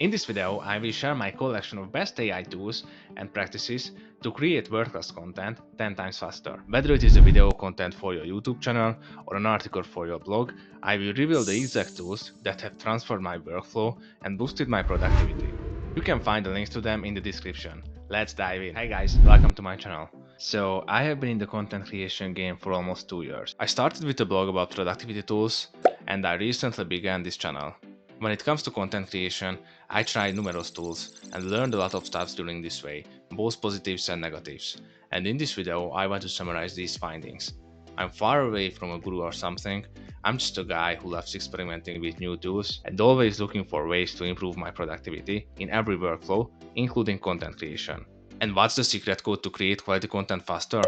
In this video, I will share my collection of best AI tools and practices to create world-class content 10 times faster. Whether it is a video content for your YouTube channel or an article for your blog, I will reveal the exact tools that have transformed my workflow and boosted my productivity. You can find the links to them in the description. Let's dive in. Hi guys, welcome to my channel. So, I have been in the content creation game for almost 2 years. I started with a blog about productivity tools and I recently began this channel. When it comes to content creation, I tried numerous tools and learned a lot of stuff during this way, both positives and negatives. And in this video, I want to summarize these findings. I'm far away from a guru or something, I'm just a guy who loves experimenting with new tools and always looking for ways to improve my productivity in every workflow, including content creation. And what's the secret code to create quality content faster?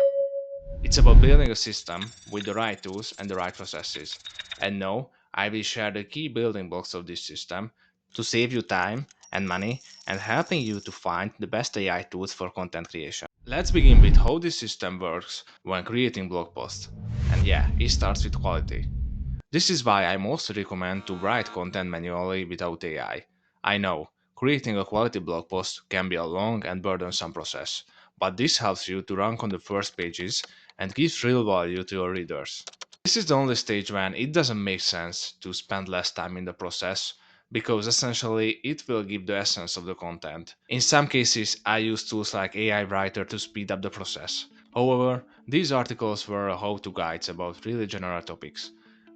It's about building a system with the right tools and the right processes. And now, I will share the key building blocks of this system to save you time and money and helping you to find the best AI tools for content creation. Let's begin with how this system works when creating blog posts. And yeah, it starts with quality. This is why I mostly recommend to write content manually without AI. I know, creating a quality blog post can be a long and burdensome process, but this helps you to rank on the first pages and gives real value to your readers. This is the only stage when it doesn't make sense to spend less time in the process, because essentially it will give the essence of the content. In some cases, I use tools like AI Writer to speed up the process. However, these articles were how-to guides about really general topics,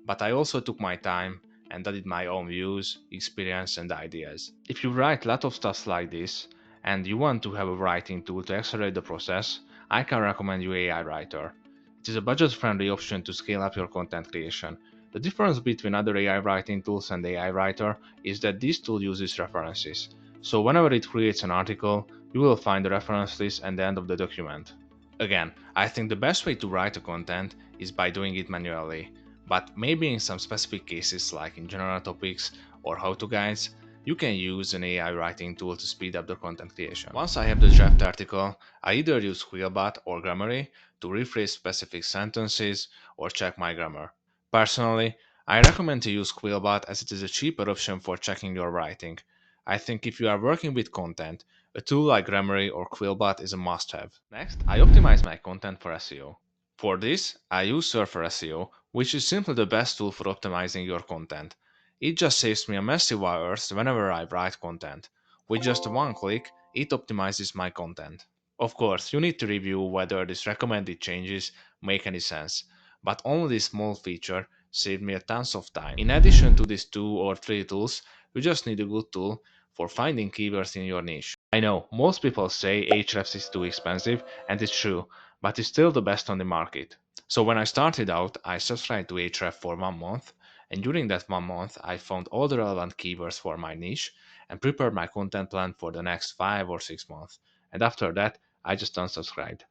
but I also took my time and added my own views, experience and ideas. If you write a lot of stuff like this and you want to have a writing tool to accelerate the process, I can recommend you AI Writer. It is a budget-friendly option to scale up your content creation. The difference between other AI writing tools and AI Writer is that this tool uses references. So whenever it creates an article, you will find the reference list at the end of the document. Again, I think the best way to write a content is by doing it manually, but maybe in some specific cases like in general topics or how-to guides, you can use an AI writing tool to speed up the content creation. Once I have the draft article, I either use Quillbot or Grammarly to rephrase specific sentences or check my grammar. Personally, I recommend to use Quillbot as it is a cheaper option for checking your writing. I think if you are working with content, a tool like Grammarly or Quillbot is a must-have. Next, I optimize my content for SEO. For this, I use Surfer SEO, which is simply the best tool for optimizing your content. It just saves me a massive hours whenever I write content. With just one click, it optimizes my content. Of course, you need to review whether these recommended changes make any sense, but only this small feature saved me a tons of time. In addition to these 2 or 3 tools, you just need a good tool for finding keywords in your niche. I know, most people say Ahrefs is too expensive, and it's true, but it's still the best on the market. So when I started out, I subscribed to Ahrefs for 1 month, and during that 1 month, I found all the relevant keywords for my niche and prepared my content plan for the next 5 or 6 months. And after that, I just unsubscribed.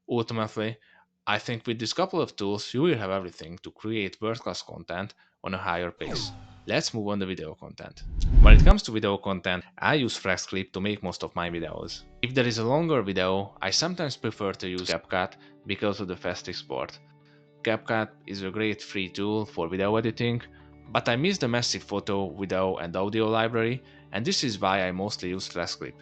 Ultimately, I think with this couple of tools, you will have everything to create world-class content on a higher pace. Let's move on to video content. When it comes to video content, I use FlexClip to make most of my videos. If there is a longer video, I sometimes prefer to use CapCut because of the fast export. CapCut is a great free tool for video editing, but I miss the massive photo, video and audio library, and this is why I mostly use FlexClip.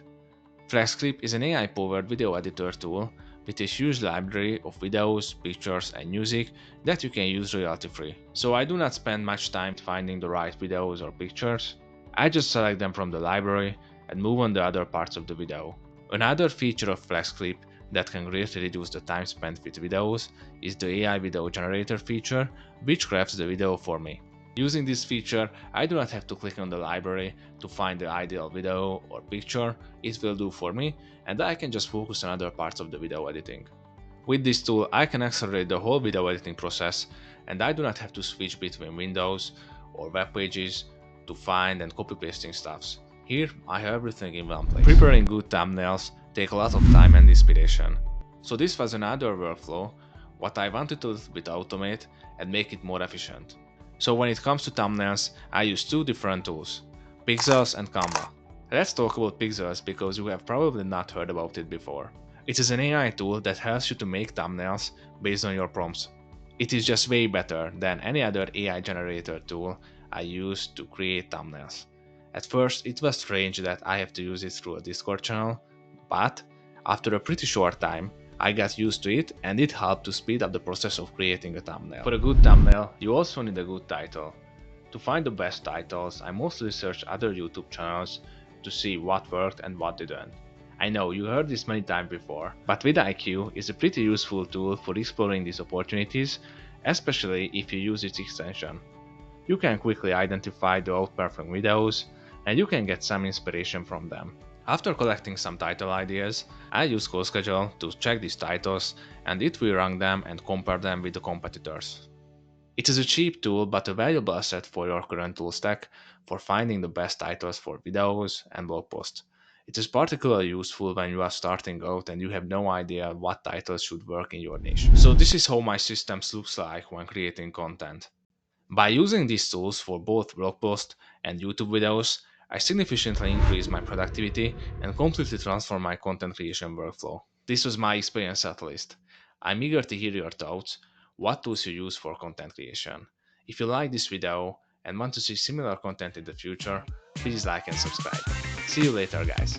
FlexClip is an AI-powered video editor tool with a huge library of videos, pictures and music that you can use royalty-free. So I do not spend much time finding the right videos or pictures. I just select them from the library and move on to other parts of the video. Another feature of FlexClip that can greatly reduce the time spent with videos is the AI video generator feature, which crafts the video for me. Using this feature, I do not have to click on the library to find the ideal video or picture, it will do for me, and I can just focus on other parts of the video editing. With this tool, I can accelerate the whole video editing process, and I do not have to switch between windows or web pages to find and copy pasting stuffs. Here, I have everything in one place. Preparing good thumbnails take a lot of time and inspiration. So this was another workflow, what I wanted to automate and make it more efficient. So when it comes to thumbnails, I use 2 different tools, Pixels and Canva. Let's talk about Pixels because you have probably not heard about it before. It is an AI tool that helps you to make thumbnails based on your prompts. It is just way better than any other AI generator tool I use to create thumbnails. At first, it was strange that I have to use it through a Discord channel, but after a pretty short time, I got used to it and it helped to speed up the process of creating a thumbnail. For a good thumbnail, you also need a good title. To find the best titles, I mostly search other YouTube channels to see what worked and what didn't. I know you heard this many times before, but vidIQ is a pretty useful tool for exploring these opportunities, especially if you use its extension. You can quickly identify the outperforming videos, and you can get some inspiration from them. After collecting some title ideas, I use CoSchedule to check these titles, and it will rank them and compare them with the competitors. It is a cheap tool but a valuable asset for your current tool stack for finding the best titles for videos and blog posts. It is particularly useful when you are starting out and you have no idea what titles should work in your niche. So this is how my systems looks like when creating content. By using these tools for both blog posts and YouTube videos, I significantly increase my productivity and completely transform my content creation workflow. This was my experience at least. I'm eager to hear your thoughts, what tools you use for content creation. If you like this video and want to see similar content in the future, please like and subscribe. See you later guys.